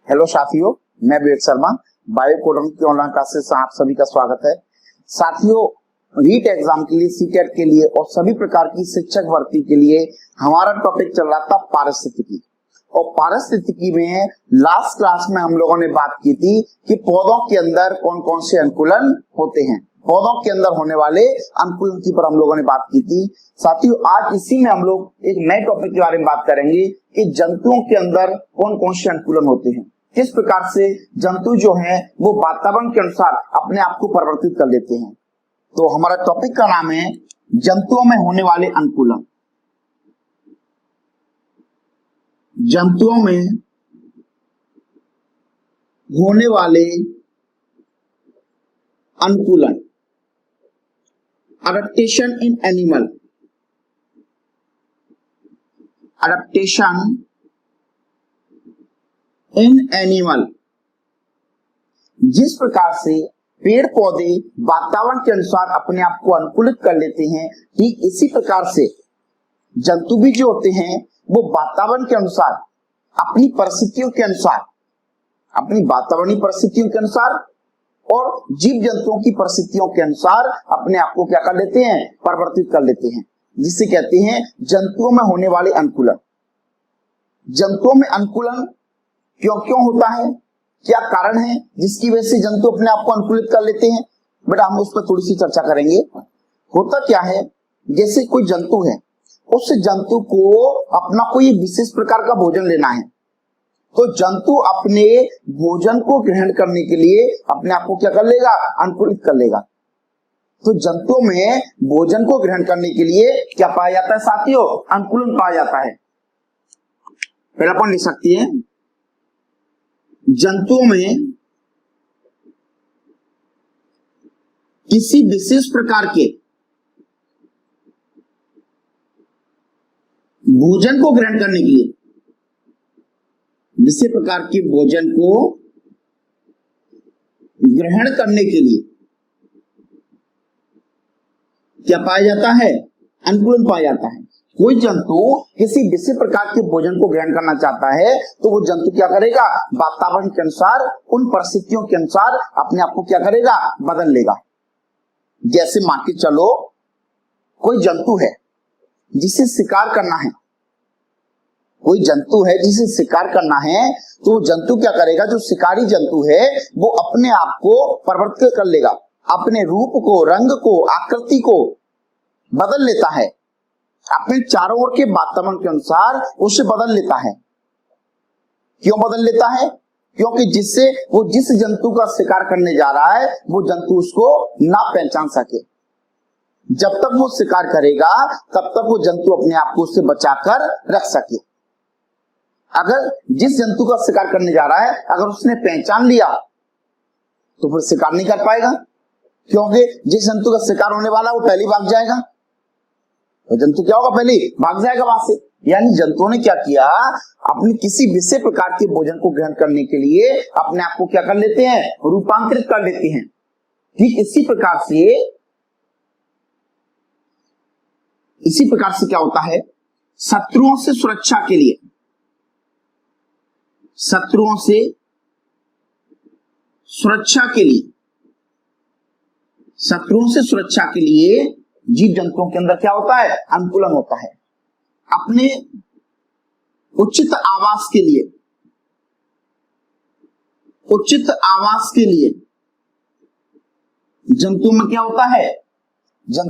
Hello साथियों, मैं Vivek Sharma. Bio coding की ऑनलाइन क्लासेस में आप सभी का स्वागत है। साथियों, रीट एग्जाम के लिए, सीटेट के लिए और सभी प्रकार की शिक्षक भर्ती के लिए हमारा टॉपिक चल रहा था पारिस्थितिकी। और पारिस्थितिकी में लास्ट क्लास में हम लोगों ने बात की थी कि पौधों के अंदर कौन कौन से अनुकूलन होते हैं, पौधों के अंदर होने वाले अनुकूलन की पर हम लोगों ने बात की थी। साथियों, आज इसी में हम लोग एक नए टॉपिक के बारे में बात करेंगे कि जंतुओं के अंदर कौन कौन से अनुकूलन होते हैं, किस प्रकार से जंतु जो हैं वो वातावरण के अनुसार अपने आप को परिवर्तित कर लेते हैं। तो हमारा टॉपिक का नाम है जंतुओं में होने वाले अनुकूलन। जंतुओं में होने वाले अनुकूलन, adaptation in animal. Adaptation in animal, जिस प्रकार से पेड़ पौधे वातावरण के अनुसार अपने आप को अनुकूलित कर लेते हैं, ठीक इसी प्रकार से जंतु भी जो होते हैं वो वातावरण के अनुसार, अपनी परिस्थितियों के अनुसार, अपनी वातावरणीय परिस्थितियों के अनुसार और जीव जंतुओं की परिस्थितियों के अनुसार अपने आप को क्या कर लेते हैं, परिवर्तित कर लेते हैं, जिसे कहते हैं जंतुओं में होने वाले अनुकूलन। जंतुओं में अनुकूलन क्यों क्यों होता है, क्या कारण है जिसकी वजह से जंतु अपने आप को अनुकूलित कर लेते हैं, बेटा हम उस पर थोड़ी सी चर्चा करेंगे। होता क्या है, जैसे कोई जंतु है, उस जंतु को अपना कोई विशेष प्रकार का भोजन लेना है, तो जंतु अपने भोजन को ग्रहण करने के लिए अपने आप को क्या कर लेगा, अनुकूलित कर लेगा। तो जंतुओं में भोजन को ग्रहण करने के लिए क्या पाया जाता है साथियों, अनुकूलन पाया जाता है। पहला पॉइंट लिख सकती है, जंतुओं में किसी विशेष प्रकार के भोजन को ग्रहण करने के लिए, विशेष प्रकार के भोजन को ग्रहण करने के लिए क्या पाया जाता है, अनुकूलन पाया जाता है। कोई जंतु किसी विशेष प्रकार के भोजन को ग्रहण करना चाहता है तो वो जंतु क्या करेगा, वातावरण के अनुसार, उन परिस्थितियों के अनुसार अपने आप को क्या करेगा, बदल लेगा। जैसे मान के चलो कोई जंतु है जिसे शिकार करना है, कोई जंतु है जिसे शिकार करना है, तो वो जंतु क्या करेगा, जो शिकारी जंतु है वो अपने आप को परिवर्तित कर लेगा, अपने रूप को, रंग को, आकृति को बदल लेता है, अपने चारों ओर के वातावरण के अनुसार उसे बदल लेता है। क्यों बदल लेता है, क्योंकि जिससे वो जिस जंतु का शिकार करने जा रहा है वो जंतु उसको ना पहचान सके। जब तक वो शिकार करेगा तब तक वो जंतु अपने आप को उससे बचाकर रख सके। अगर जिस जंतु का शिकार करने जा रहा है अगर उसने पहचान लिया तो फिर शिकार नहीं कर पाएगा, क्योंकि जिस जंतु का शिकार होने वाला वो पहले भाग जाएगा, तो जंतु क्या होगा, पहले भाग जाएगा वहां से। यानी जंतुओं ने क्या किया, अपने किसी विशेष प्रकार के भोजन को ग्रहण करने के लिए अपने आप को क्या कर लेते हैं, रूपांतरित कर लेते हैं। ठीक इसी प्रकार से क्या होता है, शत्रुओं से सुरक्षा के लिए, शत्रुओं से सुरक्षा के लिए, शत्रुओं से सुरक्षा के लिए जीव जंतुओं के अंदर क्या होता है, अनुकूलन होता है। अपने उचित आवास के लिए, उचित आवास के लिए जंतु में क्या होता है,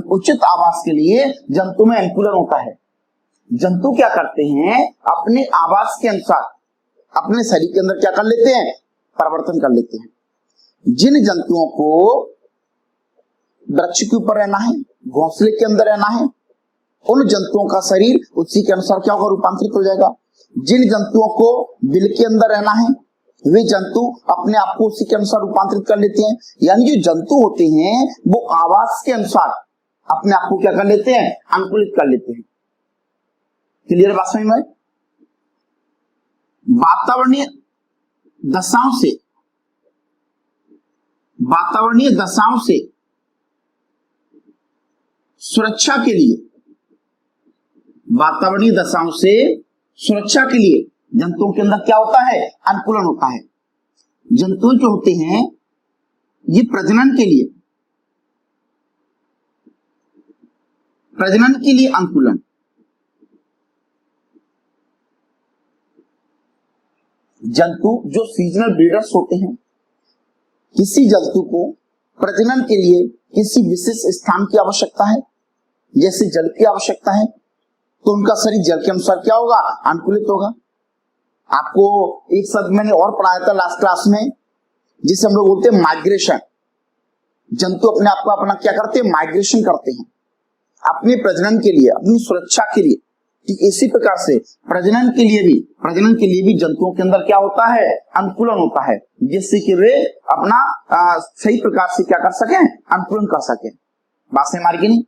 उचित आवास के लिए जंतु में अनुकूलन होता है। जंतु क्या करते हैं, अपने आवास के अनुसार अपने शरीर के अंदर क्या कर लेते हैं, परिवर्तन कर लेते हैं। जिन जंतुओं को वृक्ष के ऊपर रहना है, घोंसले के अंदर रहना है, उन जंतुओं का शरीर उसी के अनुसार क्या होगा, रूपांतरित हो जाएगा। जिन जंतुओं को बिल के अंदर रहना है वे जंतु अपने आप को उसी के अनुसार रूपांतरित कर लेते हैं। यानी जो जंतु होते हैं वो आवास के अनुसार अपने आप को क्या कर लेते हैं, अनुकूलित कर लेते हैं। क्लियर बात समझ में? वातावरणीय दशाओं से सुरक्षा के लिए, वातावरणीय दशाओं से सुरक्षा के लिए जंतुओं के अंदर क्या होता है? अनुकूलन होता है। जंतु जो होते हैं ये प्रजनन के लिए अनुकूलन, जंतु जो सीजनल ब्रीडर्स होते हैं, किसी जंतु को प्रजनन के लिए किसी विशेष स्थान की आवश्यकता है, जैसे जल की आवश्यकता है, तो उनका शरीर जल के अनुसार क्या होगा? अनुकूलित होगा। आपको एक शब्द मैंने और पढ़ाया था लास्ट क्लास में, जिसे हम लोग बोलते हैं माइग्रेशन। जंतु अपने आप को अपना क्या करते हैं? माइग्रेशन करते हैं अपने प्रजनन के लिए, अपनी सुरक्षा के लिए। ठीक इसी प्रकार से प्रजनन के लिए भी जंतुओं के अंदर क्या होता है? अनुकूलन होता है, जिससे कि वे अपना सही प्रकार से क्या कर सकें? अनुकूलन कर सकें। बात से हमारी की नहीं?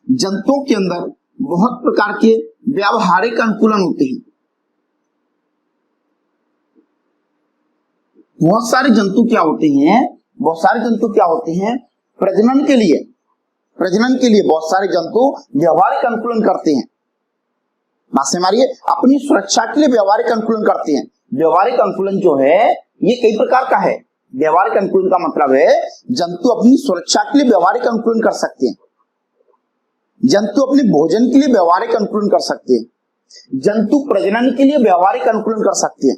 जंतुओं के अंदर बहुत प्रकार के व्यावहारिक अनुकूलन होते हैं। बहुत सारे जंतु क्या होते हैं प्रजनन के लिए बहुत सारे जंतु व्यावहारिक अनुकूलन करते हैं। बात से हमारी अपनी सुरक्षा के लिए व्यावहारिक अनुकूलन करते हैं। व्यावहारिक अनुकूलन जो है ये कई प्रकार का है। व्यावहारिक अनुकूलन का मतलब है जंतु अपनी सुरक्षा के लिए व्यावहारिक अनुकूलन कर सकते हैं, जंतु अपने भोजन के लिए व्यावहारिक अनुकूलन कर सकते हैं, जंतु प्रजनन के लिए व्यावहारिक अनुकूलन कर सकते हैं।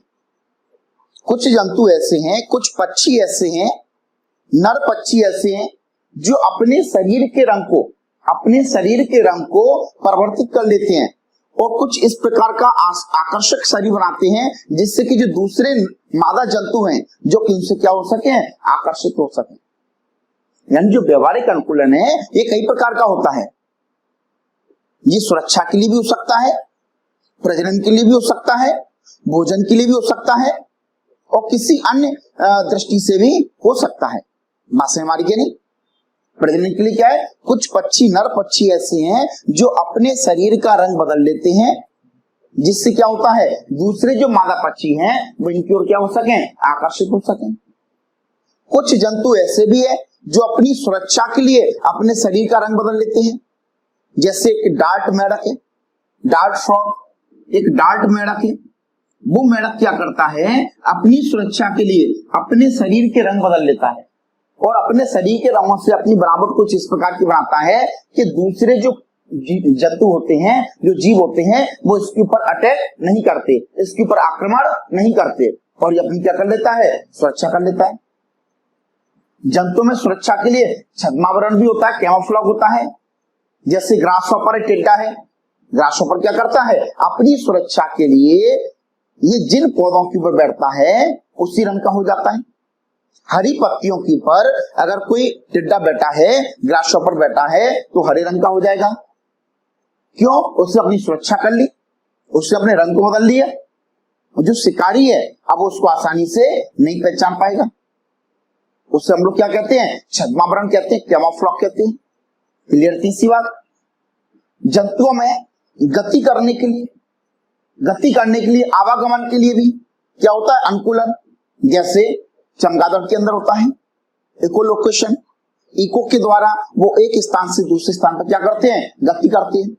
कुछ जंतु ऐसे हैं, कुछ पक्षी ऐसे हैं, नर पक्षी ऐसे हैं जो अपने शरीर के रंग को परिवर्तित कर लेते हैं और कुछ इस प्रकार का आकर्षक शरीर बनाते हैं जिससे कि जो दूसरे मादा जंतु हैं जो कि उनसे क्या हो सके? आकर्षित हो सके। यानी जो व्यवहारिक अनुकूलन है ये कई प्रकार का होता है। ये सुरक्षा के लिए भी हो सकता है, प्रजनन के लिए भी हो सकता है, भोजन के लिए भी हो सकता है और किसी अन्य दृष्टि से भी हो सकता है। बात से हमारी क्या नहीं? प्रजनन के लिए क्या है? कुछ पक्षी, नर पक्षी ऐसे हैं जो अपने शरीर का रंग बदल लेते हैं जिससे क्या होता है? दूसरे जो मादा पक्षी हैं वो इनकी ओर क्या हो सके? आकर्षित हो सके। कुछ जंतु ऐसे भी है जो अपनी सुरक्षा के लिए अपने शरीर का रंग बदल लेते हैं, जैसे एक डार्ट मेढक है, डार्ट फ्रॉग, एक डार्ट मेढक है। वो मेढक क्या करता है? अपनी सुरक्षा के लिए अपने शरीर के रंग बदल लेता है और अपने शरीर के रंगों से अपनी बनावट कुछ इस प्रकार की बनाता है कि दूसरे जो जंतु होते हैं, जो जीव होते हैं, वो इसके ऊपर अटैक नहीं करते, इसके ऊपर आक्रमण नहीं करते और ये अपनी क्या कर लेता है? सुरक्षा कर लेता है। जंतु में सुरक्षा के लिए छद्मावरण भी होता है, कैमोफ्लेज होता है। जैसे ग्रासहॉपर है, टिड्डा है। ग्रासहॉपर क्या करता है? अपनी सुरक्षा के लिए ये जिन पौधों के ऊपर बैठता है उसी रंग का हो जाता है। हरी पत्तियों के ऊपर अगर कोई टिड्डा बैठा है, ग्रासहॉपर बैठा है, तो हरे रंग का हो जाएगा। क्यों? उसने अपनी सुरक्षा कर ली, उसने अपने रंग को बदल दिया। जो शिकारी है अब उसको आसानी से नहीं पहचान पाएगा। उससे हम लोग क्या कहते हैं? छद्मावरण कहते हैं, कैमोफ्लेज कहते हैं। क्लियर? तीसरी बात, जंतुओं में गति करने के लिए, आवागमन के लिए भी क्या होता है? अनुकूलन। जैसे चमगादड़ के अंदर होता है इकोलोकेशन। इको के द्वारा वो एक स्थान से दूसरे स्थान पर क्या करते हैं? गति करते हैं।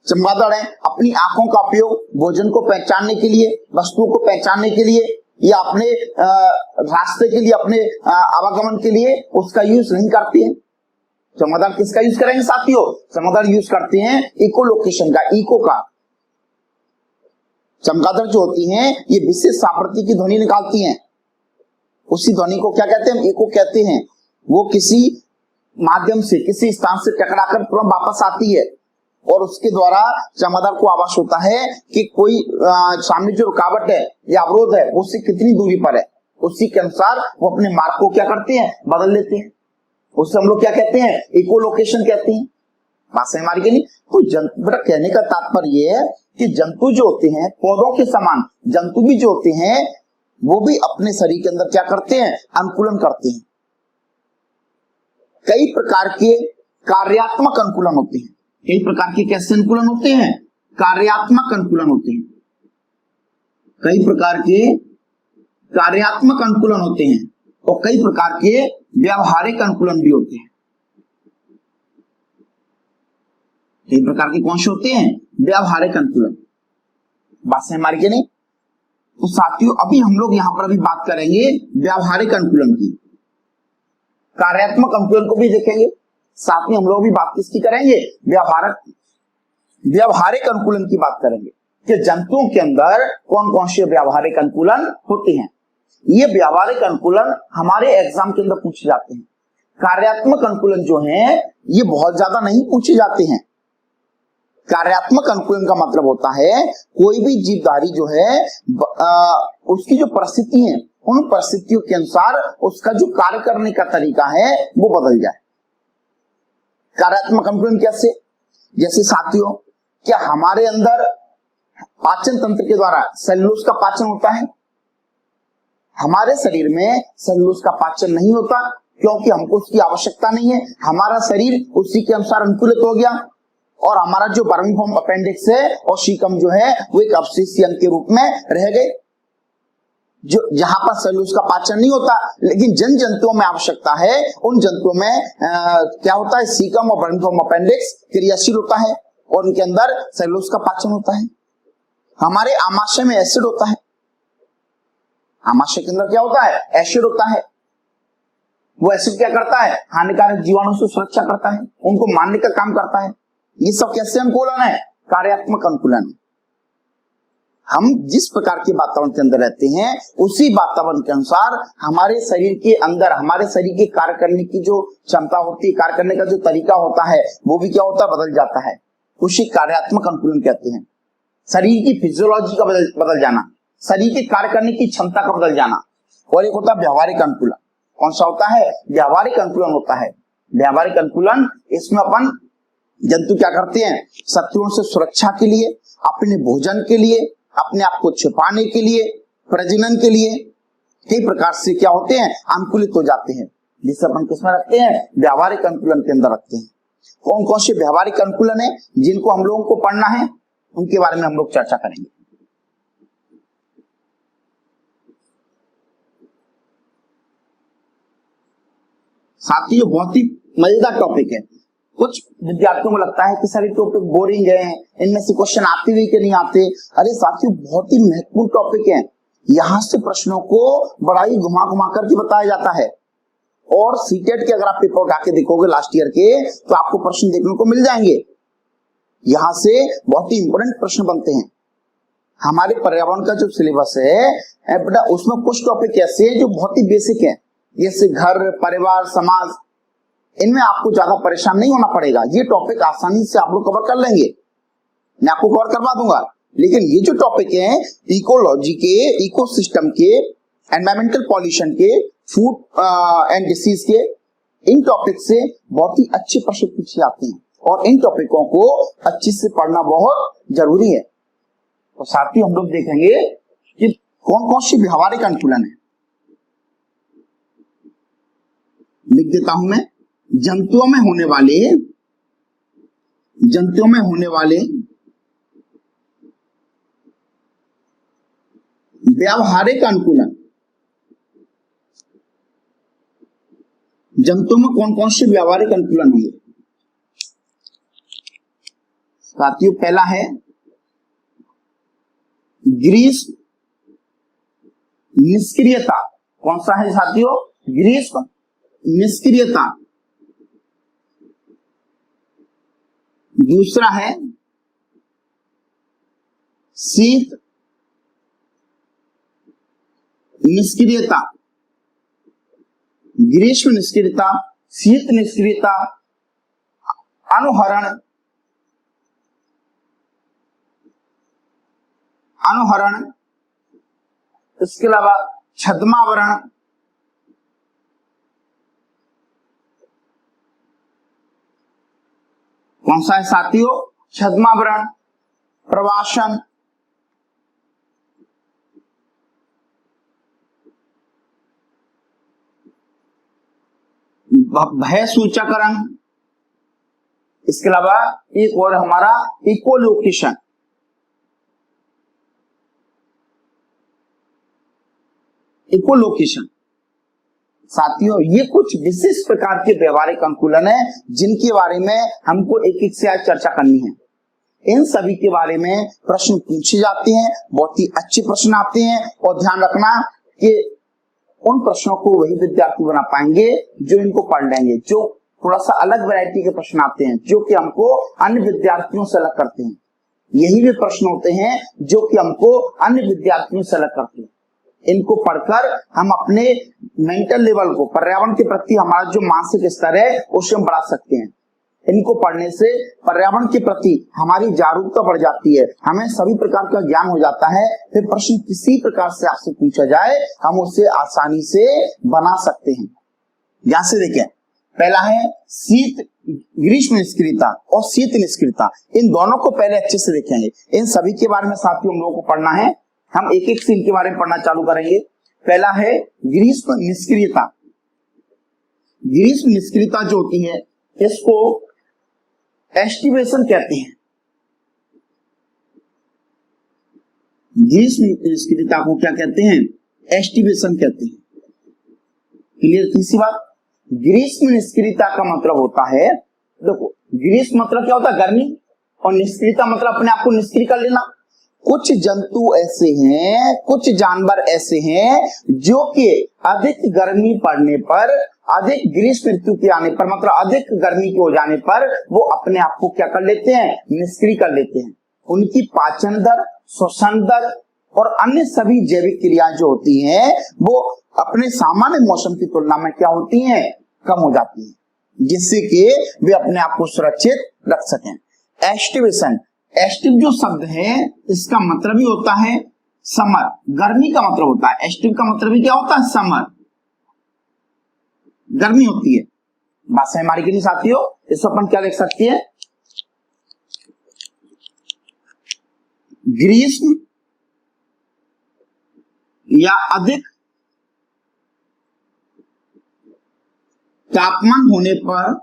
चमगादड़ है अपनी आंखों का उपयोग भोजन को पहचानने के लिए, वस्तुओं को पहचानने के लिए या अपने रास्ते के लिए, अपने आवागमन के लिए उसका यूज नहीं करते हैं। चमगादड़ किसका यूज करेंगे साथियों? चमगादड़ यूज करते हैं इकोलोकेशन का, इको का। चमगादड़ जो होती हैं ये विशेष साप्रती की ध्वनि निकालती हैं। उसी ध्वनि को क्या कहते हैं? इको कहते हैं। वो किसी माध्यम से, किसी स्थान से टकराकर तुरंत वापस आती है और उसके द्वारा चमगादड़ को आभास होता है कि कोई सामने जो रुकावट है या अवरोध है उससे कितनी दूरी पर है। उसी के अनुसार वो अपने मार्ग को क्या करते हैं? बदल लेते हैं। उससे हम लोग क्या कहते हैं? इकोलोकेशन कहते हैं। बात से हमारी नहीं? तो बेटा कहने का तात्पर्य है कि जंतु जो होते हैं पौधों के समान, जंतु भी जो होते हैं वो भी अपने शरीर के अंदर क्या करते हैं? अनुकूलन करते हैं। कई प्रकार के कार्यात्मक अनुकूलन होते हैं। कई प्रकार के कैसे अनुकूलन होते हैं? कार्यात्मक अनुकूलन होते हैं। कई प्रकार के कार्यात्मक अनुकूलन होते हैं और कई प्रकार के व्यावहारिक अनुकूलन भी होते हैं। कई प्रकार के कौन से होते हैं? व्यावहारिक अनुकूलन। बात से हमारी क्या नहीं? तो साथियों अभी हम लोग यहाँ पर अभी बात करेंगे व्यावहारिक अनुकूलन की, कार्यात्मक अनुकूलन को भी देखेंगे, साथ में हम लोग भी बात किसकी करेंगे, व्यावहारिक अनुकूलन की बात करेंगे कि जंतुओं के अंदर कौन कौन से व्यावहारिक अनुकूलन होते हैं। ये व्यावहारिक अनुकूलन हमारे एग्जाम के अंदर पूछे जाते हैं। कार्यात्मक अनुकूलन जो है ये बहुत ज्यादा नहीं पूछे जाते हैं। कार्यात्मक अनुकूलन का मतलब होता है कोई भी जीवधारी जो है उसकी जो परिस्थिति है उन परिस्थितियों के अनुसार उसका जो कार्य करने का तरीका है वो बदल जाए। कार्यात्मक अनुकूलन कैसे, जैसे साथियों क्या हमारे अंदर पाचन तंत्र के द्वारा सेलुलोज का पाचन होता है? हमारे शरीर में सेलुलोज का पाचन नहीं होता क्योंकि हमको उसकी आवश्यकता नहीं है। हमारा शरीर उसी के अनुसार अनुकूलित हो गया और हमारा जो वर्मीफॉर्म अपेंडिक्स है और सीकम जो है वो एक अवशेषीय अंग के रूप में रह गए, जो जहां पर सेलुलोज का पाचन नहीं होता। लेकिन जिन जंतुओं में आवश्यकता है उन जंतुओं में क्या होता है, सीकम और वर्मीफॉर्म अपेंडिक्स क्रियाशील होता है और उनके अंदर सेलुलोज का पाचन होता है। हमारे आमाशय में एसिड होता है, आमाशय के अंदर क्या होता है, एसिड होता है। वो एसिड क्या करता है, हानिकारक जीवाणु से सुरक्षा करता है, उनको मारने का काम करता है। ये सब कैसे अनुकूलन है, कार्यात्मक अनुकूलन। हम जिस प्रकार के वातावरण के अंदर रहते हैं उसी वातावरण के अनुसार हमारे शरीर के अंदर हमारे शरीर के कार्य करने की जो क्षमता होती है, कार्य करने का जो तरीका होता है वो भी क्या होता है, बदल जाता है। उसी कार्यात्मक अनुकूलन कहते हैं। शरीर की फिजियोलॉजी का बदल जाना, शरीर के कार्य करने की क्षमता का बदल जाना। और एक होता है व्यावहारिक अनुकूलन। कौन सा होता है, व्यावहारिक अनुकूलन होता है। व्यावहारिक अनुकूलन, इसमें अपन जंतु क्या करते हैं, शत्रुओं से सुरक्षा के लिए, अपने भोजन के लिए, अपने आप को छिपाने के लिए, प्रजनन के लिए कई प्रकार से क्या होते हैं, अनुकूलित हो जाते हैं, जिसे अपन किसमें रखते हैं, व्यावहारिक अनुकूलन के अंदर रखते हैं। कौन कौन से व्यावहारिक अनुकूलन है जिनको हम लोगों को पढ़ना है, उनके बारे में हम लोग चर्चा करेंगे। साथियों बहुत ही मजेदार टॉपिक है। कुछ विद्यार्थियों को लगता है कि सर ये टॉपिक बोरिंग है, इनमें से क्वेश्चन आते भी कि नहीं आते। अरे साथियों बहुत ही महत्वपूर्ण टॉपिक है। यहाँ से प्रश्नों को बड़ा ही घुमा घुमा करके बताया जाता है। और सीटेट के अगर आप पेपर उठा के देखोगे लास्ट ईयर के, तो आपको प्रश्न देखने को मिल जाएंगे। यहाँ से बहुत ही इंपोर्टेंट प्रश्न बनते हैं। हमारे पर्यावरण का जो सिलेबस है बेटा, उसमें कुछ टॉपिक ऐसे हैं जो बहुत ही बेसिक है, जैसे घर, परिवार, समाज। इनमें आपको ज्यादा परेशान नहीं होना पड़ेगा। ये टॉपिक आसानी से आप लोग कवर कर लेंगे, मैं आपको कवर करवा दूंगा। लेकिन ये जो टॉपिक है इकोलॉजी के, इकोसिस्टम के, एनवायरमेंटल पॉल्यूशन के, फूड एंड डिसीज के, इन टॉपिक से बहुत ही अच्छे प्रश्न पूछे जाते हैं और इन टॉपिकों को अच्छे से पढ़ना बहुत जरूरी है। तो साथ ही हम लोग देखेंगे कि कौन कौन सी व्यावहारिक अनुकूलन है। लिख देता हूं मैं, जंतुओं में होने वाले व्यावहारिक अनुकूलन। जंतुओं में कौन कौन से व्यावहारिक अनुकूलन होंगे साथियों? पहला है ग्रीष्म निष्क्रियता। कौन सा है साथियों? ग्रीष्म निष्क्रियता। दूसरा है शीत निष्क्रियता। ग्रीष्म निष्क्रियता, शीत निष्क्रियता, अनुहरण, इसके अलावा छद्मावरण, कौन सा है साथियों? छद्मावरण, प्रवासन, भय सूचकरण, इसके अलावा एक और हमारा इकोलोकेशन। इकोलोकेशन साथियों ये कुछ विशिष्ट प्रकार के व्यवहारिक अनुकूलन है जिनके बारे में हमको एक एक से आज चर्चा करनी है। इन सभी के बारे में प्रश्न पूछे जाते हैं, बहुत ही अच्छे प्रश्न आते हैं। और ध्यान रखना कि उन प्रश्नों को वही विद्यार्थी बना पाएंगे जो इनको पढ़ लेंगे। जो थोड़ा सा अलग वैरायटी के प्रश्न आते हैं जो कि हमको अन्य विद्यार्थियों से अलग करते हैं, यही वे प्रश्न होते हैं जो कि हमको अन्य विद्यार्थियों से अलग करते हैं। इनको पढ़कर हम अपने मेंटल लेवल को, पर्यावरण के प्रति हमारा जो मानसिक स्तर है उसे हम बढ़ा सकते हैं। इनको पढ़ने से पर्यावरण के प्रति हमारी जागरूकता बढ़ जाती है, हमें सभी प्रकार का ज्ञान हो जाता है। फिर प्रश्न किसी प्रकार से आपसे पूछा जाए हम उसे आसानी से बना सकते हैं। यहां से देखें, पहला है शीत ग्रीष्म निष्क्रियता और शीत निष्क्रियता। इन दोनों को पहले अच्छे से देखेंगे। इन सभी के बारे में साथियों हम लोगों को पढ़ना है। हम एक एक से इनके बारे में पढ़ना चालू करेंगे। पहला है ग्रीष्म निष्क्रियता। ग्रीष्म निष्क्रियता जो होती है इसको एस्टिवेशन कहते हैं। ग्रीष्म निष्क्रियता को क्या कहते हैं? एस्टिवेशन कहते हैं। क्लियर? तीसरी बात, ग्रीष्म निष्क्रियता का मतलब होता है, देखो ग्रीष्म मतलब क्या होता है? गर्मी, और निष्क्रियता मतलब अपने आप को निष्क्रिय कर लेना। कुछ जंतु ऐसे हैं, कुछ जानवर ऐसे हैं जो कि अधिक गर्मी पड़ने पर, अधिक ग्रीष्म ऋतु के आने पर, मतलब अधिक गर्मी के हो जाने पर वो अपने आप को क्या कर लेते हैं? निष्क्रिय कर लेते हैं। उनकी पाचन दर, श्वसन दर और अन्य सभी जैविक क्रियाएं जो होती हैं वो अपने सामान्य मौसम की तुलना में क्या होती हैं? कम हो जाती हैं, जिससे कि वे अपने आप को सुरक्षित रख सकें। एस्टिवेशन, एस्टिव जो शब्द है इसका मतलब ही होता है समर, गर्मी का मतलब होता है। एस्टिव का मतलब ही क्या होता है? समर, गर्मी होती है। बात है हमारी के लिए साथियों। इसको अपन क्या लिख सकते हैं? ग्रीष्म या अधिक तापमान होने पर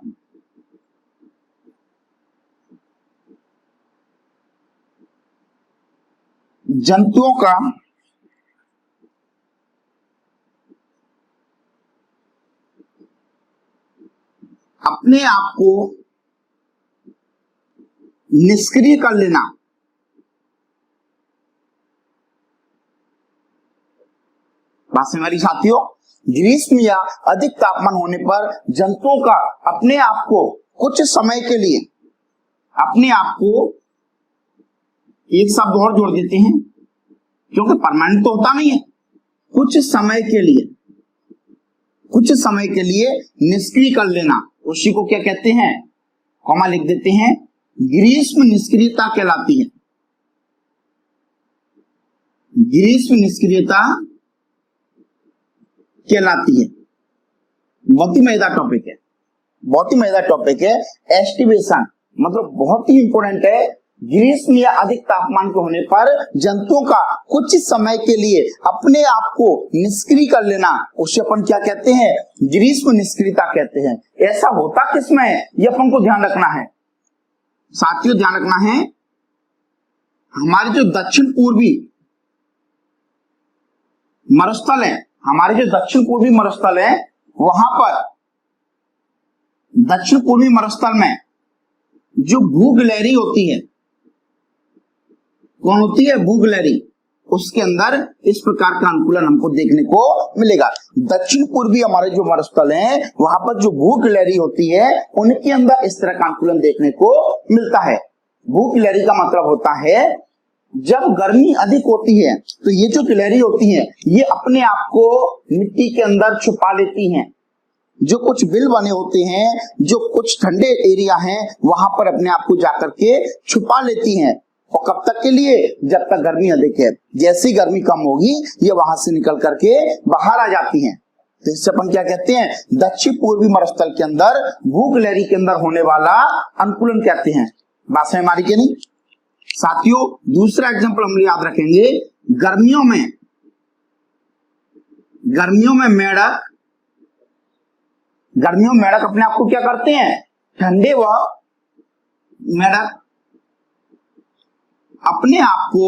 जंतुओं का अपने आप को निष्क्रिय कर लेना। बात समझ हमारी साथियों। ग्रीष्म या अधिक तापमान होने पर जंतुओं का अपने आप को कुछ समय के लिए, अपने आप को एक शब्द और जोड़ देते हैं क्योंकि परमानेंट तो होता नहीं है, कुछ समय के लिए, कुछ समय के लिए निष्क्रिय कर लेना, उसी को क्या कहते हैं? कॉमा लिख देते हैं, ग्रीष्म निष्क्रियता कहलाती है। ग्रीष्म निष्क्रियता कहलाती है। बहुत ही मजेदार टॉपिक है, बहुत ही मजेदार टॉपिक है। एस्टिवेशन मतलब बहुत ही इंपॉर्टेंट है। ग्रीष्म या अधिक तापमान के होने पर जंतुओं का कुछ समय के लिए अपने आप को निष्क्रिय कर लेना, उसे अपन क्या कहते हैं? ग्रीष्म निष्क्रियता कहते हैं। ऐसा होता किसमें है ये अपन को ध्यान रखना है साथियों, ध्यान रखना है। हमारे जो दक्षिण पूर्वी मरुस्थल है, हमारे जो दक्षिण पूर्वी मरुस्थल है, वहां पर दक्षिण पूर्वी मरुस्थल में जो भूगिलहरी होती है, कौन होती है? भूगिलहरी। उसके अंदर इस प्रकार का अनुकूलन हमको देखने को मिलेगा। दक्षिण पूर्वी हमारे जो मरुस्थल हैं वहां पर जो भूगिलहरी होती है उनके अंदर इस तरह का अनुकूलन देखने को मिलता है। भूगिलहरी का मतलब होता है जब गर्मी अधिक होती है तो ये जो गिलहरी होती हैं ये अपने आप को मिट्टी के अंदर छुपा लेती हैं। जो कुछ बिल बने होते हैं, जो कुछ ठंडे एरिया हैं, वहां पर अपने आप को जाकर के छुपा लेती हैं। और कब तक के लिए? जब तक गर्मी अधिक है। जैसी गर्मी कम होगी ये वहां से निकल करके बाहर आ जाती हैं। तो इससे अपन क्या कहते हैं? दक्षिण पूर्वी मरुस्थल के अंदर भूगिलहरी के अंदर होने वाला अनुकूलन कहते हैं। बात है हमारी के नहीं साथियों। दूसरा एग्जांपल हम याद रखेंगे, गर्मियों में मेढक, गर्मियों में मेढक अपने आप को क्या करते हैं? ठंडे व मेढक अपने आप को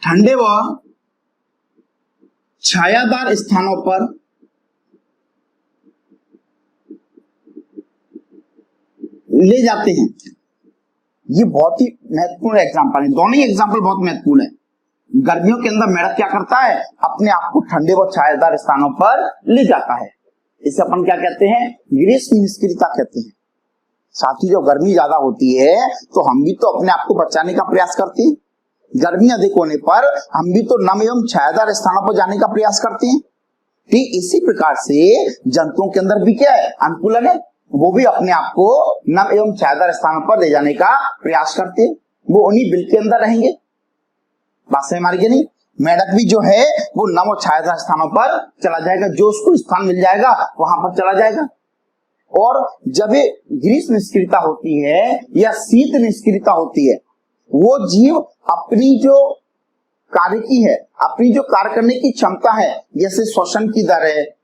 ठंडे व छायादार स्थानों पर ले जाते हैं। ये बहुत ही महत्वपूर्ण एग्जाम्पल है, दोनों ही एग्जाम्पल बहुत महत्वपूर्ण है। गर्मियों के अंदर मेढक क्या करता है, अपने आप को ठंडे व छायादार स्थानों पर ले जाता है। इसे अपन क्या कहते हैं, ग्रीष्म निष्क्रियता कहते हैं। साथ ही जब गर्मी ज्यादा होती है तो हम भी तो अपने आप को बचाने का प्रयास करते हैं। गर्मी अधिक होने पर हम भी तो नम एवं छायादार स्थानों पर जाने का प्रयास करते हैं। ठीक इसी प्रकार से जंतुओं के अंदर भी क्या है, अनुकूलन है। वो भी अपने आप को नम एवं छायादार स्थानों पर ले जाने का प्रयास करते हैं। वो उन्हीं बिल के अंदर रहेंगे। बात समझ मारी नहीं। मेढक भी जो है वो नम और छायादार स्थानों पर चला जाएगा, जो उसको स्थान मिल जाएगा वहां पर चला जाएगा। और जब ये ग्रीष्म निष्क्रियता होती है या शीत निष्क्रियता होती है, वो जीव अपनी जो कार्य की है, अपनी जो कार्य करने की क्षमता है, जैसे श्वसन की दर है,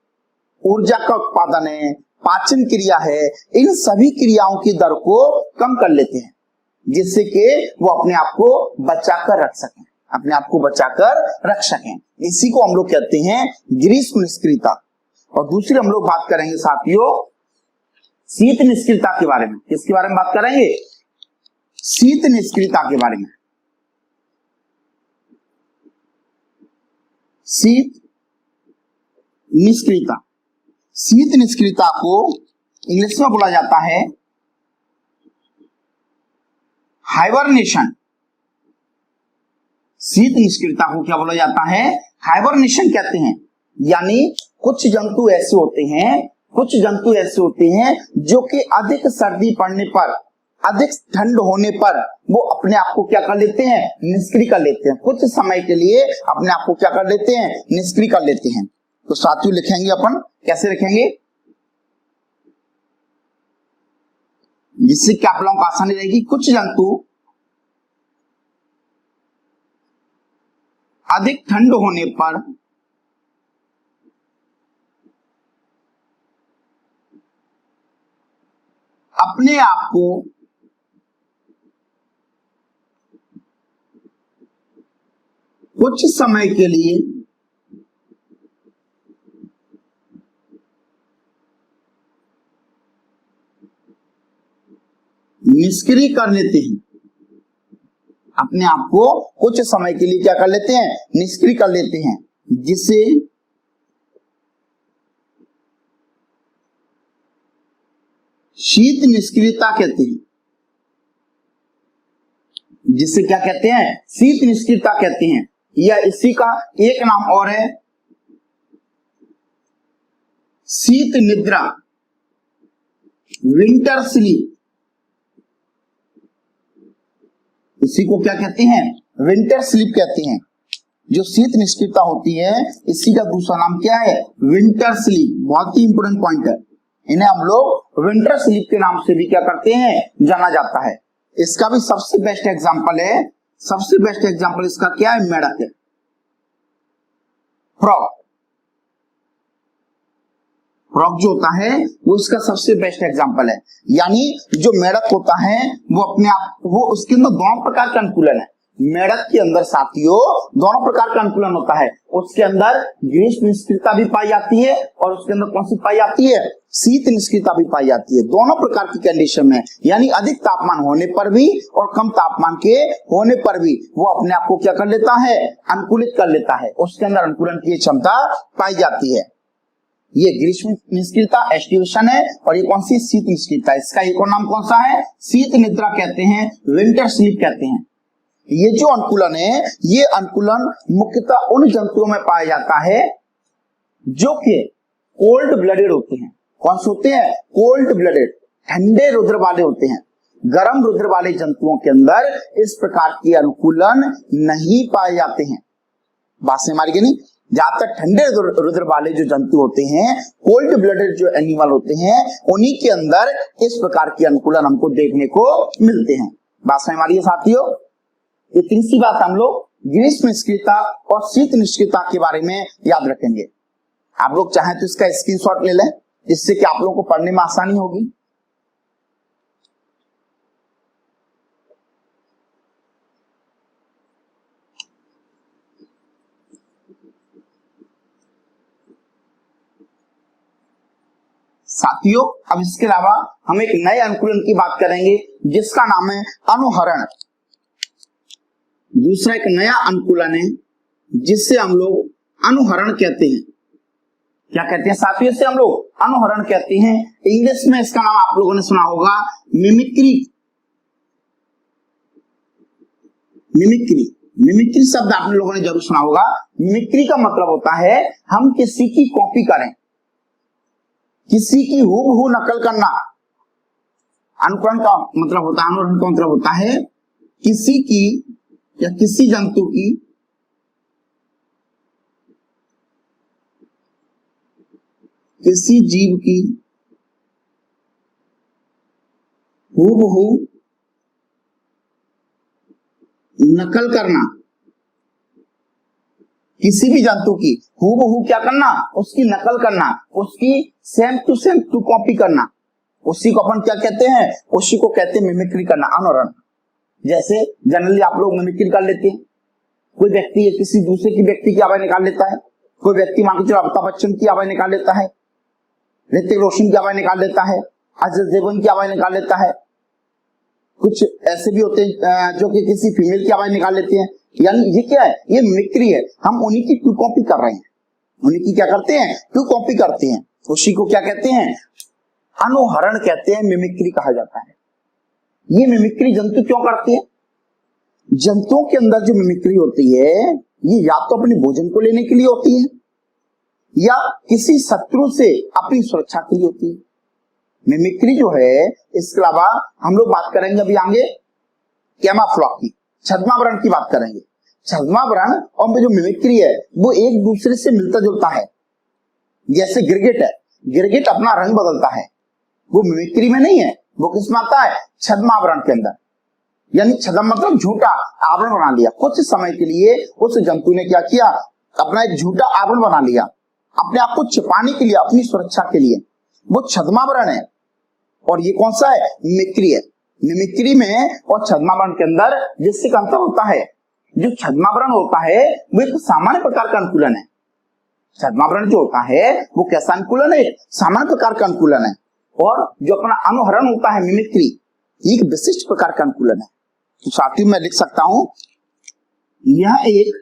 ऊर्जा का उत्पादन है, पाचन क्रिया है, इन सभी क्रियाओं की दर को कम कर लेते हैं, जिससे कि वो अपने आप को बचाकर रख सकें, अपने आप को बचाकर रख सकें। इसी को हम लोग कहते हैं ग्रीष्म निष्क्रियता। और दूसरी हम लोग बात करेंगे साथियों शीत निष्क्रियता के बारे में। किसके बारे में बात करेंगे, शीत निष्क्रियता के बारे में। शीत निष्क्रियता, शीत निष्क्रियता को इंग्लिश में बोला जाता है हाइबरनेशन। शीत निष्क्रियता को क्या बोला जाता है, हाइबरनेशन कहते हैं। यानी कुछ जंतु ऐसे होते हैं जो कि अधिक सर्दी पड़ने पर, अधिक ठंड होने पर वो अपने आप को क्या कर लेते हैं, निष्क्रिय कर लेते हैं। कुछ समय के लिए अपने आप को क्या कर लेते हैं, निष्क्रिय कर लेते हैं। तो साथियों लिखेंगे अपन, कैसे लिखेंगे, जिससे क्या आप लोगों को आसानी रहेगी। कुछ जंतु अधिक ठंड होने पर अपने आप को कुछ समय के लिए निष्क्रिय कर लेते हैं, अपने आप को कुछ समय के लिए क्या कर लेते हैं, निष्क्रिय कर लेते हैं, जिसे शीत निष्क्रियता कहते हैं। जिसे क्या कहते हैं, शीत निष्क्रियता कहते हैं। या इसी का एक नाम और है शीत निद्रा, विंटर स्लीप। इसी को क्या कहते हैं, विंटर स्लीप कहते हैं। जो शीत निष्क्रियता होती है इसी का दूसरा नाम क्या है, विंटर स्लीप। बहुत ही इंपोर्टेंट पॉइंट है, इन्हें हम लोग विंटर स्लीप के नाम से भी क्या करते हैं, जाना जाता है। इसका भी सबसे बेस्ट एग्जांपल है, सबसे बेस्ट एग्जांपल इसका क्या है, मेढक है, फ्रॉग। फ्रॉग जो होता है वो इसका सबसे बेस्ट एग्जांपल है। यानी जो मेढक होता है वो अपने आप, वो उसके अंदर दोनों प्रकार का अनुकूलन है। मेढक के अंदर साथियों दोनों प्रकार का अनुकूलन होता है। उसके अंदर ग्रीष्म निष्क्रियता भी पाई जाती है और उसके अंदर कौन सी पाई जाती है, शीत निष्क्रियता भी पाई जाती है। दोनों प्रकार की कंडीशन में, यानी अधिक तापमान होने पर भी और कम तापमान के होने पर भी वो अपने आप को क्या कर लेता है, अनुकूलित कर लेता है। उसके अंदर अनुकूलन की क्षमता पाई जाती है। ये ग्रीष्म निष्क्रियता एस्टिवेशन है और ये कौन सी, शीत निष्क्रियता। इसका एक और नाम कौन सा है, शीत निद्रा कहते हैं, विंटर स्लीप कहते हैं। ये जो अनुकूलन है, ये अनुकूलन मुख्यतः उन जंतुओं में पाया जाता है जो कि कोल्ड ब्लडेड होते हैं। कौन से होते हैं, कोल्ड ब्लडेड, ठंडे रुधिर वाले होते हैं। गर्म रुधिर वाले जंतुओं के अंदर इस प्रकार के अनुकूलन नहीं पाए जाते हैं। बात से हमारी नहीं, जहां तक ठंडे रुधिर वाले जो जंतु होते हैं, कोल्ड ब्लडेड जो एनिमल होते हैं, उन्हीं के अंदर इस प्रकार के अनुकूलन हमको देखने को मिलते हैं। बात समझ हमारी साथियों, ये तीसरी बात हम लोग ग्रीष्म निष्क्रियता और शीत निष्क्रियता के बारे में याद रखेंगे। आप लोग चाहें तो इसका स्क्रीनशॉट ले लें, जिससे कि आप लोगों को पढ़ने में आसानी होगी। साथियों, अब इसके अलावा हम एक नए अनुकूलन की बात करेंगे जिसका नाम है अनुहरण। दूसरा एक नया अनुकूलन है जिससे हम लोग अनुहरण कहते हैं। क्या कहते हैं साथियों? इसे हम लोग अनुहरण कहते हैं। इंग्लिश में इसका नाम आप लोगों ने सुना होगा मिमिक्री। मिमिक्री, मिमिक्री शब्द आप लोगों ने जरूर सुना होगा। मिमिक्री का मतलब होता है हम किसी की कॉपी करें, किसी की हूबहू नकल करना। अनुकरण का मतलब होता है, अनुकरण का मतलब होता है किसी की या किसी जंतु की किसी जीव की हूबहू नकल करना। किसी भी जंतु की हूबहू क्या करना? उसकी नकल करना, उसकी सेम टू कॉपी करना। उसी को अपन क्या कहते हैं? उसी को कहते हैं मिमिक्री करना, अनुहरण। जैसे जनरली आप लोग मिमिक्री कर लेते हैं। कोई व्यक्ति है किसी दूसरे की व्यक्ति की आवाज निकाल लेता है। कोई व्यक्ति मान के चलो अमिताभ बच्चन की आवाज निकाल लेता है, ऋतिक रोशन की आवाज निकाल लेता है, अजय देवगन की आवाज निकाल लेता है। कुछ ऐसे भी होते हैं जो कि किसी फीमेल की आवाज निकाल लेते हैं। यानी ये क्या है? ये मिमिक्री है। हम उन्हीं की टू कॉपी कर रहे हैं, उन्हीं की क्या करते हैं? टू कॉपी करते हैं। उसी को क्या कहते हैं? अनुहरण कहते हैं, मिमिक्री कहा जाता है। ये मिमिक्री जंतु क्यों करते हैं? जंतुओं के अंदर जो मिमिक्री होती है ये या तो अपने भोजन को लेने के लिए होती है या किसी शत्रु से अपनी सुरक्षा के लिए होती है। मिमिक्री जो है, इसके अलावा हम लोग बात करेंगे अभी आगे कैमोफ्लेज की, छद्मावरण की बात करेंगे। छद्मावरण और जो मिमिक्री है वो एक दूसरे से मिलता जुलता है। जैसे गिरगिट है, गिरगिट अपना रंग बदलता है, वो मिमिक्री में नहीं है, वो किसमें आता है? छद्मावरण के अंदर। यानी छद्म मतलब झूठा आवरण बना लिया। कुछ समय के लिए उस जंतु ने क्या किया? अपना एक झूठा आवरण बना लिया अपने आप को छिपाने के लिए, अपनी सुरक्षा के लिए। वो छद्मावरण है। और ये कौन सा है? मिमिक्री है। मिमिक्री में और छद्मावरण के अंदर जिससे अंतर होता है, जो छद्मावरण होता है वो एक सामान्य प्रकार का अनुकूलन है। छद्मावरण जो होता है वो कैसा अनुकूलन है? सामान्य प्रकार का अनुकूलन है। और जो अपना अनुहरण होता है मिमिक्री, एक विशिष्ट प्रकार का अनुकूलन है। तो साथियों मैं लिख सकता हूं यह एक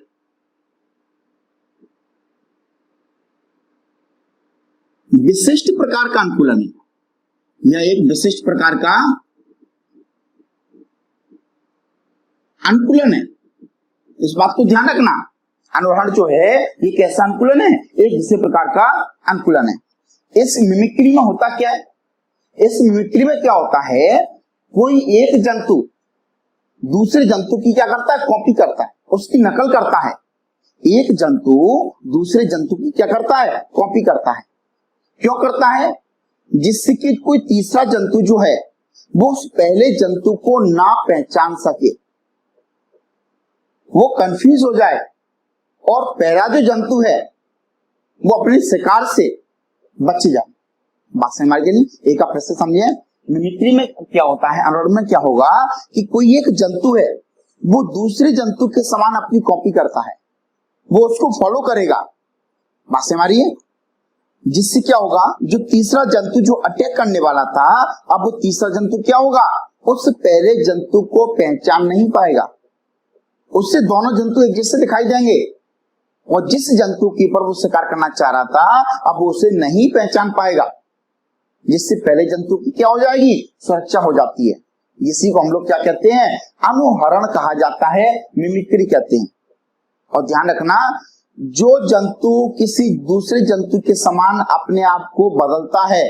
विशिष्ट प्रकार का अनुकूलन है। यह एक विशिष्ट प्रकार का अनुकूलन है। इस बात को ध्यान रखना। अनुहरण जो है ये कैसा अनुकूलन है? एक विशेष प्रकार का अनुकूलन है। इस मिमिक्री में होता क्या है? इस मिमिक्री में क्या होता है? कोई एक जंतु दूसरे जंतु की क्या करता है? कॉपी करता है, उसकी नकल करता है। एक जंतु दूसरे जंतु की क्या करता है? कॉपी करता है। क्यों करता है? जिससे कि कोई तीसरा जंतु जो है वो उस पहले जंतु को ना पहचान सके, वो कंफ्यूज हो जाए और पहला जो जंतु है वो अपने शिकार से बच जाए। बात समझ में आ गई? एक आप फिर से समझिए। मिमिक्री में क्या होता है, अनुकरण में क्या होगा कि कोई एक जंतु है वो दूसरे जंतु के समान अपनी कॉपी करता है, वो उसको फॉलो करेगा। बात समझ में आ रही है? जिससे क्या होगा, जो तीसरा जंतु जो अटैक करने वाला था, अब वो तीसरा जंतु क्या होगा? उस पहले जंतु को पहचान नहीं पाएगा। उससे दोनों जंतु एक जैसे दिखाई देंगे और जिस जंतु के ऊपर वो शिकार करना चाह रहा था अब वो उसे नहीं पहचान पाएगा, जिससे पहले जंतु की क्या हो जाएगी? सुरक्षा हो जाती है। इसी को हम लोग क्या कहते हैं? अनुहरण कहा जाता है, मिमिक्री कहते हैं। और ध्यान रखना, जो जंतु किसी दूसरे जंतु के समान अपने आप को बदलता है,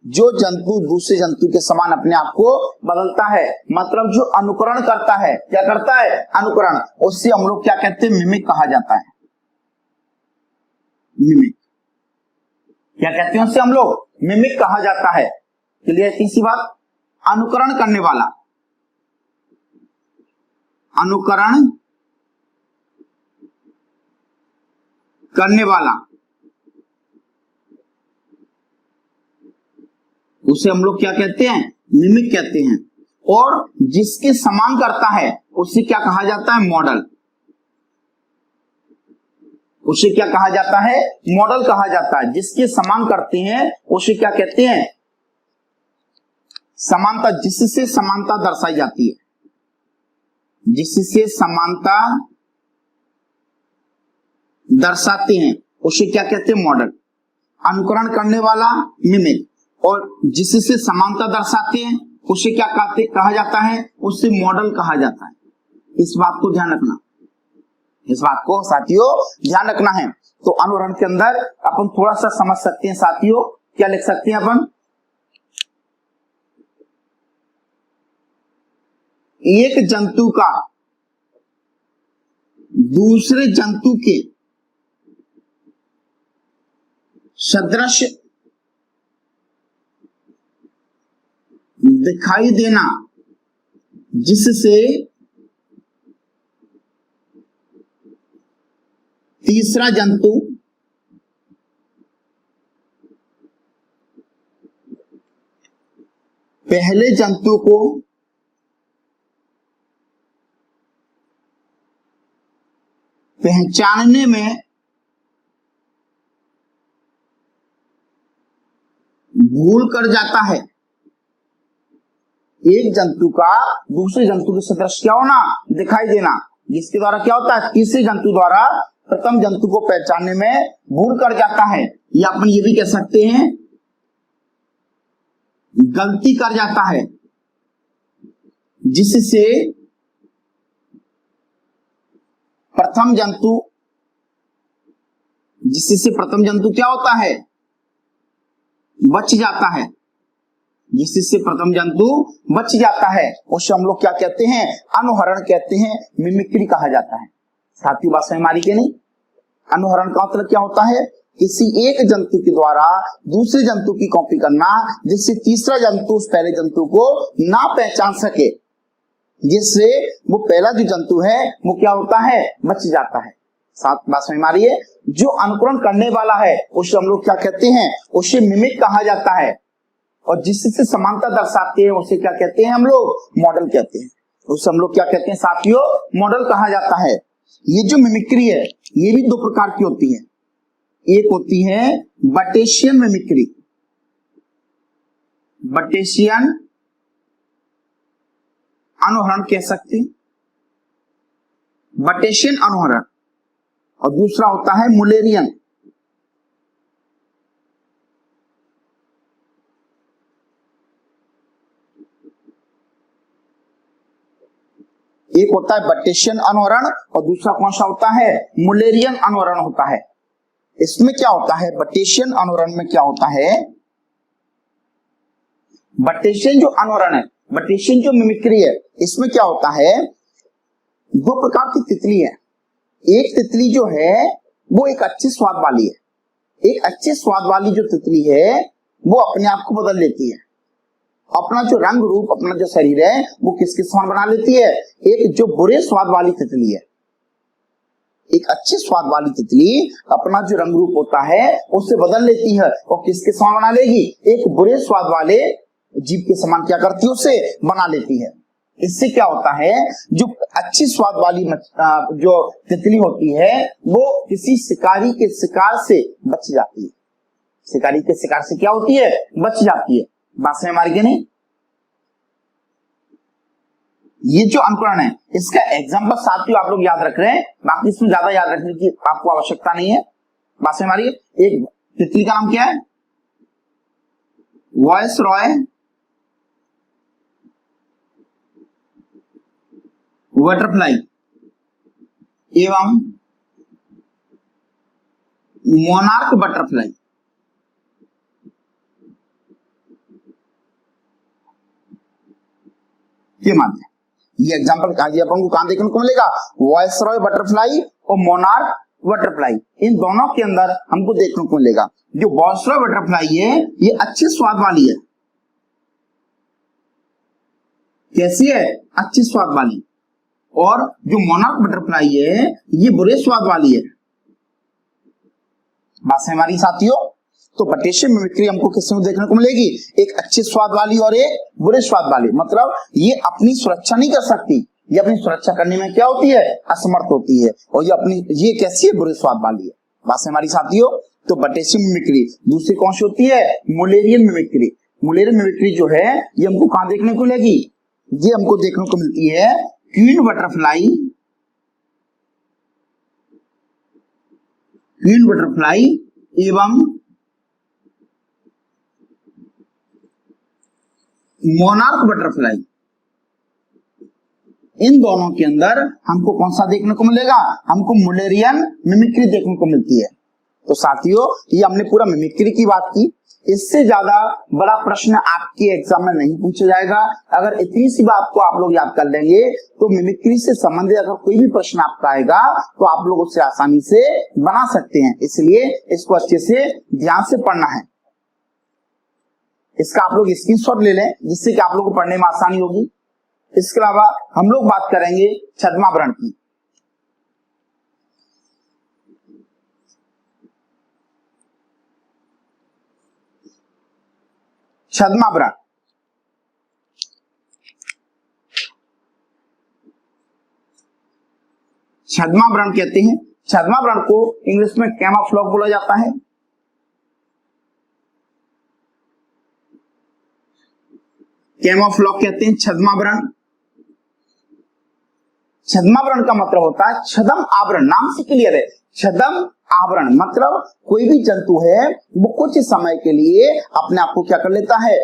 जो जंतु दूसरे जंतु के समान अपने आप को बदलता है, मतलब जो अनुकरण करता है, क्या करता है? अनुकरण। उससे हम लोग क्या कहते हैं? मिमिक कहा जाता है। मिमिक क्या कहते हैं? उससे हम लोग मिमिक कहा जाता है। क्लियर? तीसरी बात, अनुकरण करने वाला। अनुकरण करने वाला उसे हम लोग क्या कहते हैं? मिमिक कहते हैं। और जिसके समान करता है उसे क्या कहा जाता है? मॉडल। उसे क्या कहा जाता है? मॉडल कहा जाता है। जिसके समान करते हैं उसे क्या कहते हैं? समानता, जिससे समानता दर्शाई जाती है, जिससे समानता दर्शाते हैं उसे क्या कहते हैं? मॉडल। अनुकरण करने वाला मिमिक, और जिससे समानता दर्शाते हैं उसे क्या कहा जाता है? उसे मॉडल कहा जाता है। इस बात को ध्यान रखना, इस बात को साथियों ध्यान रखना है। तो अनुकरण के अंदर अपन थोड़ा सा समझ सकते हैं साथियों, क्या लिख सकते हैं अपन? एक जंतु का दूसरे जंतु के सदृश दिखाई देना, जिससे तीसरा जंतु पहले जंतु को पहचानने में भूल कर जाता है। एक जंतु का दूसरे जंतु के सदृश क्या होना? दिखाई देना, जिसके द्वारा क्या होता है? तीसरे जंतु द्वारा प्रथम जंतु को पहचानने में भूल कर जाता है, या अपन ये भी कह सकते हैं गलती कर जाता है, जिससे प्रथम जंतु क्या होता है? बच जाता है, जिससे प्रथम जंतु बच जाता है। उसे हम लोग क्या कहते हैं? अनुहरण कहते हैं, मिमिक्री कहा जाता है। साथियों बात समझ मारी के नहीं? अनुहरण का मतलब क्या होता है? किसी एक जंतु के द्वारा दूसरे जंतु की कॉपी करना, जिससे तीसरा जंतु उस पहले जंतु को ना पहचान सके, जिससे वो पहला जो जंतु है वो क्या होता है? बच जाता है। साथ बात समझ मारी है? जो अनुकरण करने वाला है उसे हम लोग क्या कहते हैं? उसे मिमिक कहा जाता है, और जिससे समानता दर्शाते हैं उसे क्या कहते हैं? हम लोग मॉडल कहते हैं। उसे हम लोग क्या कहते हैं साथियों? मॉडल कहा जाता है। ये जो मिमिक्री है ये भी दो प्रकार की होती है। एक होती है बटेशियन मिमिक्री, बटेशियन अनुहरण कह सकते हैं, बटेशियन अनुहरण, और दूसरा होता है मुलेरियन। एक होता है बटेशियन अनुहरण और दूसरा कौन सा होता है? मुलेरियन अनुहरण होता है। इसमें क्या होता है? बटेशियन अनुहरण में क्या होता है? बटेशियन जो अनुहरण है, बटेशियन जो मिमिक्री है, इसमें क्या होता है? दो प्रकार की तितली है। एक तितली जो है वो एक अच्छे स्वाद वाली है। एक अच्छे स्वाद वाली जो तितली है वो अपने आप को बदल लेती है, अपना जो रंग रूप, अपना जो शरीर है वो किसके समान बना लेती है? एक जो बुरे स्वाद वाली तितली है, एक अच्छे स्वाद वाली तितली अपना जो रंग रूप होता है उससे बदल लेती है, और किसके समान बना लेगी? एक बुरे स्वाद वाले जीव के समान क्या करती है? उसे बना लेती है। इससे क्या होता है? जो अच्छी स्वाद वाली जो तितली होती है वो किसी शिकारी के शिकार से बच जाती है। शिकारी के शिकार से क्या होती है? बच जाती है। बात समझ मार गए नहीं? ये जो अनुकरण है इसका एग्जाम्पल साथियों आप लोग याद रख रहे हैं, बाकी इसमें ज्यादा याद रखने की आपको आवश्यकता नहीं है। बात समझ मारिए। एक तितली का नाम क्या है? वॉइस रॉय बटरफ्लाई एवं मोनार्क बटरफ्लाई। ये मानते हैं। ये एग्जांपल अपन को कहां देखने को मिलेगा? वॉइस रॉय बटरफ्लाई और मोनार्क बटरफ्लाई, इन दोनों के अंदर हमको देखने को मिलेगा। जो वॉइस रॉय बटरफ्लाई है ये अच्छे स्वाद वाली है। कैसी है? अच्छे स्वाद वाली। और जो मोनार्क बटरफ्लाई है ये बुरे स्वाद वाली है। बात है हमारी साथियों। तो बटेशियन मिमिक्री हमको किसमें देखने को मिलेगी? एक अच्छे स्वाद वाली और एक बुरे स्वाद वाली। मतलब ये अपनी सुरक्षा नहीं कर सकती, ये अपनी सुरक्षा करने में क्या होती है? असमर्थ होती है। और ये कैसी है? बुरे स्वाद वाली है। बात है हमारी साथियों। तो बटेशियन मिमिक्री। दूसरी कौन सी होती है? Mullerian mimicry. मुलेरियन मिमिक्री जो है ये हमको कहां देखने को मिलेगी? ये हमको देखने को मिलती है क्वीन बटरफ्लाई एवं मोनार्क बटरफ्लाई, इन दोनों के अंदर हमको कौन सा देखने को मिलेगा? हमको मुलेरियन मिमिक्री देखने को मिलती है। तो साथियों, ये हमने पूरा मिमिक्री की बात की। इससे ज्यादा बड़ा प्रश्न आपके एग्जाम में नहीं पूछा जाएगा। अगर इतनी सी बात को आप लोग याद कर लेंगे तो मिमिक्री से संबंधित अगर कोई भी प्रश्न आपका आएगा तो आप लोग उससे आसानी से बना सकते हैं। इसलिए इसको अच्छे से ध्यान से पढ़ना है। इसका आप लोग स्क्रीनशॉट ले लें जिससे कि आप लोग को पढ़ने में आसानी होगी। इसके अलावा हम लोग बात करेंगे छद्मावरण की। छद्मावरण कहते हैं। छद्मावरण को इंग्लिश में कैमोफ्लेज बोला जाता है। कैमोफ्लेज कहते हैं छद्मावरण। छद्मावरण का मतलब होता है छद्म आवरण। नाम से क्लियर है, छद्म आवरण मतलब कोई भी जंतु है वो कुछ समय के लिए अपने आप को क्या कर लेता है?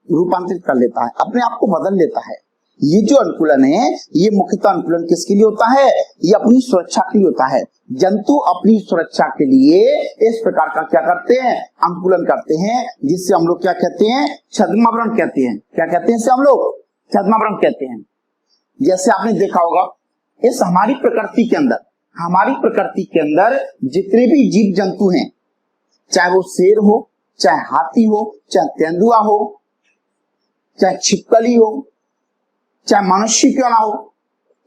रूपांतरित कर लेता है, अपने आप को बदल लेता है। ये जो अनुकूलन है ये मुख्यतः अनुकूलन किसके लिए होता है? ये अपनी सुरक्षा के लिए होता है। जंतु अपनी सुरक्षा के लिए इस प्रकार का क्या करते हैं? अनुकूलन करते हैं, जिससे हम लोग क्या कहते हैं? छद्मावरण कहते हैं। क्या कहते हैं? इसे हम लोग छद्मावरण कहते हैं। जैसे आपने देखा होगा इस हमारी प्रकृति के अंदर जितने भी जीव जंतु हैं, चाहे वो शेर हो, चाहे हाथी हो, चाहे तेंदुआ हो, चाहे छिपकली हो, चाहे मनुष्य क्यों ना हो,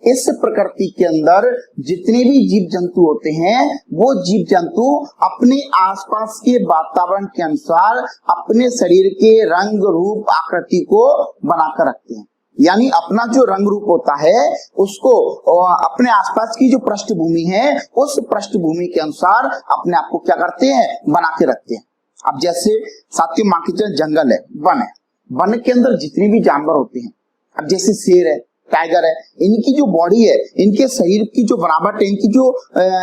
इस प्रकृति के अंदर जितने भी जीव जंतु होते हैं वो जीव जंतु अपने आसपास के वातावरण के अनुसार अपने शरीर के रंग रूप आकृति को बनाकर रखते हैं। यानी अपना जो रंग रूप होता है उसको अपने आसपास की जो पृष्ठभूमि है उस पृष्ठभूमि के अनुसार अपने आप को क्या करते हैं? बना के रखते हैं। अब जैसे साथियों मान के चले जंगल है, वन है, वन के अंदर जितने भी जानवर होते हैं, अब जैसे शेर है, टाइगर है, इनकी जो बॉडी है, इनके शरीर की जो बनावट है, इनकी जो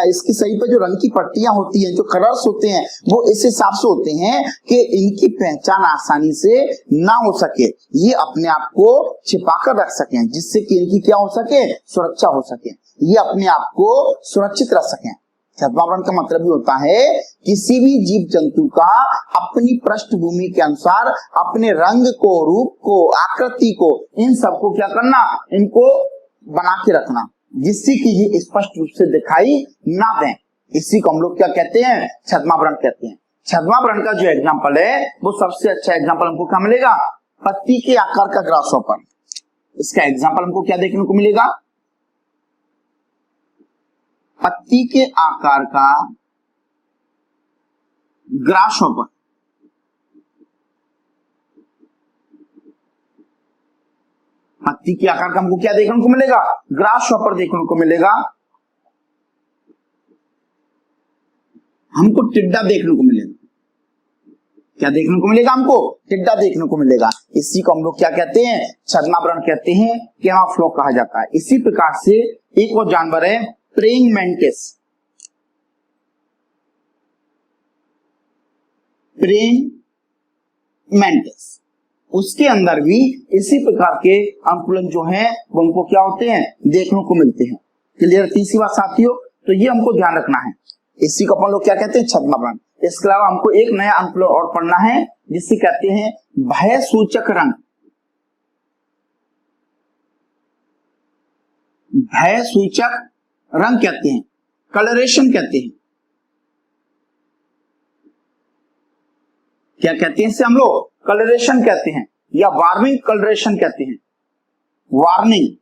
इसके शरीर पर जो रंग की पट्टियां होती हैं, जो कलर्स होते हैं, वो इस हिसाब से होते हैं कि इनकी पहचान आसानी से ना हो सके, ये अपने आप को छिपा कर रख सकें, जिससे कि इनकी क्या हो सके? सुरक्षा हो सके, ये अपने आप को सुरक्षित रख सकें। छद्मावरण का मतलब भी होता है किसी भी जीव जंतु का अपनी पृष्ठभूमि के अनुसार अपने रंग को, रूप को, आकृति को, इन सबको क्या करना? इनको बना के रखना, जिससे कि ये स्पष्ट रूप से दिखाई ना दें। इसी को हम लोग क्या कहते हैं? छद्मावरण कहते हैं। छद्मावरण का जो एग्जाम्पल है वो सबसे अच्छा एग्जाम्पल हमको क्या मिलेगा? पत्ती के आकार का ग्रासहॉपर। इसका एग्जाम्पल हमको क्या देखने को मिलेगा? पत्ती के आकार का ग्रासहॉपर। पत्ती के आकार का हमको क्या देखने को मिलेगा? ग्रासहॉपर देखने को मिलेगा। हमको टिड्डा देखने को मिलेगा। क्या देखने को मिलेगा? हमको टिड्डा देखने को मिलेगा। इसी को हम लोग क्या कहते हैं? छद्मावरण कहते हैं, कैमोफ्लेज कहा जाता है। इसी प्रकार से एक और जानवर है प्रेइंग मैंटिस। प्रेइंग मैंटिस, उसके अंदर भी इसी प्रकार के अनुकूलन जो हैं वो हमको क्या होते हैं? देखने को मिलते हैं। क्लियर? तीसरी बात साथियों, तो ये हमको ध्यान रखना है। इसी को अपन लोग क्या कहते हैं? छद्मावरण। इसके अलावा हमको एक नया अनुकूलन और पढ़ना है जिससे कहते हैं भय सूचक रंग। भय सूचक रंग कहते हैं, कलरेशन कहते हैं। क्या कहते हैं इसे हम लोग? कलरेशन कहते हैं या वार्निंग कलरेशन कहते हैं। वार्निंग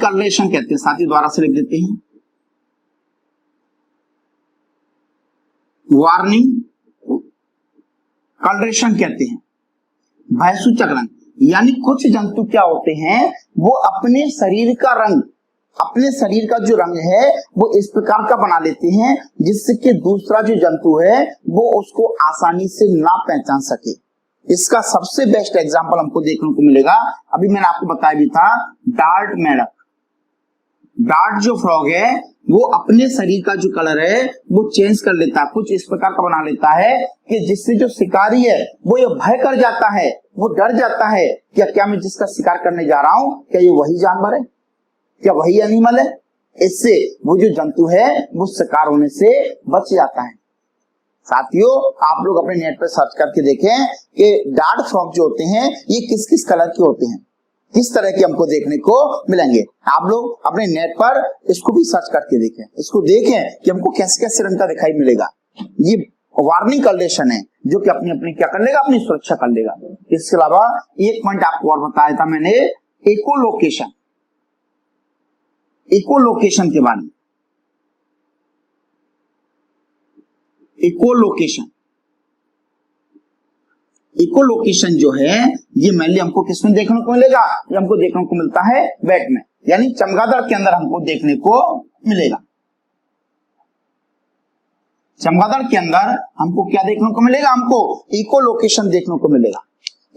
कलरेशन कहते हैं। साथ ही द्वारा से लिख देते हैं, वार्निंग कलरेशन कहते हैं। भयसूचक रंग यानी कुछ जंतु क्या होते हैं वो अपने शरीर का रंग अपने शरीर का जो रंग है वो इस प्रकार का बना लेते हैं जिससे कि दूसरा जो जंतु है वो उसको आसानी से ना पहचान सके। इसका सबसे बेस्ट एग्जांपल हमको देखने को मिलेगा, अभी मैंने आपको बताया भी था, डार्ट मेढक। डार्ट जो फ्रॉग है वो अपने शरीर का जो कलर है वो चेंज कर लेता है, कुछ इस प्रकार का बना लेता है कि जिससे जो शिकारी है वो ये भय कर जाता है, वो डर जाता है कि क्या मैं जिसका शिकार करने जा रहा हूं क्या ये वही जानवर है, क्या वही एनिमल है। इससे वो जो जंतु है वो शिकार होने से बच जाता है। साथियों, आप लोग अपने नेट पर सर्च करके देखें कि डार्ट फ्रॉग जो होते हैं ये किस किस कलर के होते हैं, किस तरह के हमको देखने को मिलेंगे। आप लोग अपने नेट पर इसको भी सर्च करके देखें, इसको देखें कि हमको कैसे कैसे रंग का दिखाई मिलेगा। ये वार्निंग कंडीशन है जो कि अपनी अपनी क्या कर लेगा, अपनी सुरक्षा कर लेगा। इसके अलावा एक पॉइंट आपको और बताया था मैंने, इकोलोकेशन। इकोलोकेशन के बारे में, इकोलोकेशन, इकोलोकेशन जो है ये मेनली हमको किसमें देखने को मिलेगा, ये हमको देखने को मिलता है बैट में, यानी चमगादड़ के अंदर हमको देखने को मिलेगा। चमगादड़ के अंदर हमको क्या देखने को मिलेगा, हमको इकोलोकेशन देखने को मिलेगा।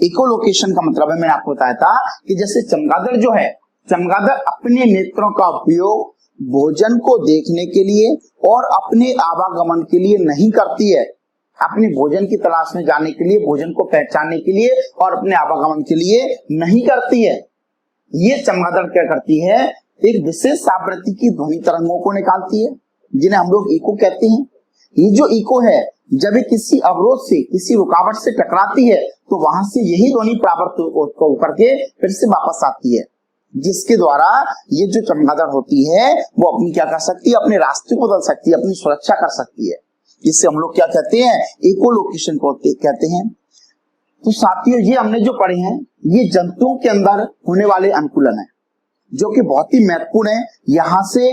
इकोलोकेशन का मतलब है, मैंने आपको बताया था कि जैसे चमगादड़ जो है, चमगादड़ अपने नेत्रों का उपयोग भोजन को देखने के लिए और अपने आवागमन के लिए नहीं करती है, अपने भोजन की तलाश में जाने के लिए, भोजन को पहचानने के लिए और अपने आवागमन के लिए नहीं करती है। ये चमगादड़ क्या करती है, एक विशेष आवृत्ति की ध्वनि तरंगों को निकालती है जिन्हें हम लोग इको कहते हैं। ये जो इको है जब ये किसी अवरोध से, किसी रुकावट से टकराती है तो वहां से यही ध्वनि प्राप्त होकर के फिर से वापस आती है, जिसके द्वारा ये जो चमगादड़ होती है वो अपनी क्या कर सकती है, अपने रास्ते को बदल सकती है, अपनी सुरक्षा कर सकती है। जिससे हम लोग क्या कहते हैं, इकोलोकेशन को कहते हैं। तो साथियों, ये हमने जो पढ़े हैं ये जंतुओं के अंदर होने वाले अनुकूलन है जो कि बहुत ही महत्वपूर्ण है। यहाँ से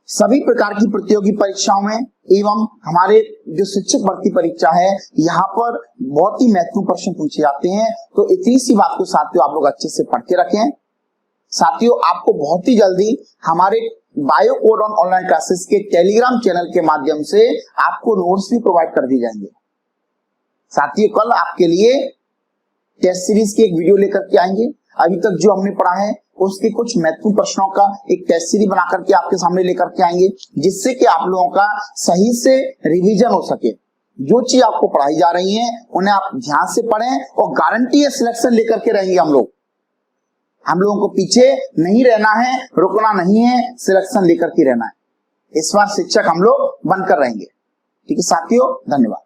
सभी प्रकार की प्रतियोगी परीक्षाओं में एवं हमारे जो शिक्षक भर्ती परीक्षा है यहाँ पर बहुत ही महत्वपूर्ण प्रश्न पूछे जाते हैं। तो इतनी सी बात को साथियों आप लोग अच्छे से पढ़ के रखें। साथियों, आपको बहुत ही जल्दी हमारे बायो कोड ऑनलाइन क्लासेस के टेलीग्राम चैनल के माध्यम से आपको नोट्स भी प्रोवाइड कर दी जाएंगे। साथियों, कल आपके लिए टेस्ट सीरीज की एक वीडियो लेकर के आएंगे। अभी तक जो हमने पढ़ा है उसके कुछ महत्वपूर्ण प्रश्नों का एक टेस्ट सीरीज बनाकर के आपके सामने लेकर के आएंगे, जिससे कि आप लोगों का सही से रिवीजन हो सके। जो चीज आपको पढ़ाई जा रही है उन्हें आप ध्यान से पढ़ें और गारंटी है सिलेक्शन लेकर के रहेंगे। हम लोगों को पीछे नहीं रहना है, रुकना नहीं है, सिलेक्शन लेकर के रहना है। इस बार शिक्षक हम लोग बनकर रहेंगे। ठीक है साथियों, धन्यवाद।